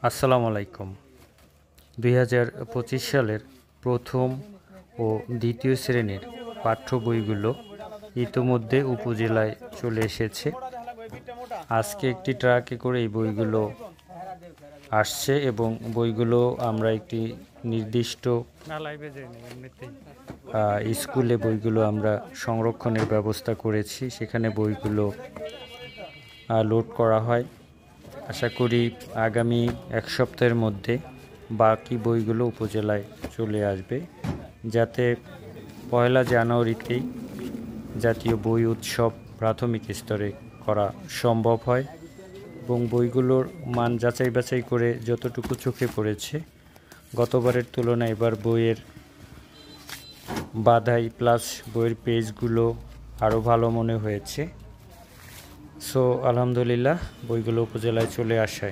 আসসালামু আলাইকুম। 2025 সালের প্রথম ও দ্বিতীয় শ্রেণীর পাঠ্য বইগুলো ইতোমধ্যে উপজেলায় চলে এসেছে। আজকে একটি ট্রাকে করে এই বইগুলো আসছে এবং বইগুলো আমরা একটি নির্দিষ্ট স্কুলে বইগুলো আমরা সংরক্ষণের ব্যবস্থা করেছি। সেখানে বইগুলো লোড করা হয়। আশা করি আগামী এক সপ্তাহের মধ্যে বাকি বইগুলো উপজেলায় চলে আসবে, যাতে 1 জানুয়ারিতেই জাতীয় বই উৎসব প্রাথমিক স্তরে করা সম্ভব হয় এবং বইগুলোর মান যাচাই বাছাই করে যতটুকু চোখে পড়েছে গতবারের তুলনায় এবার বইয়ের বাঁধাই প্লাস বইয়ের পেজগুলো আরও ভালো মনে হয়েছে। সো আলহামদুলিল্লাহ বইগুলো উপজেলায় চলে আসায়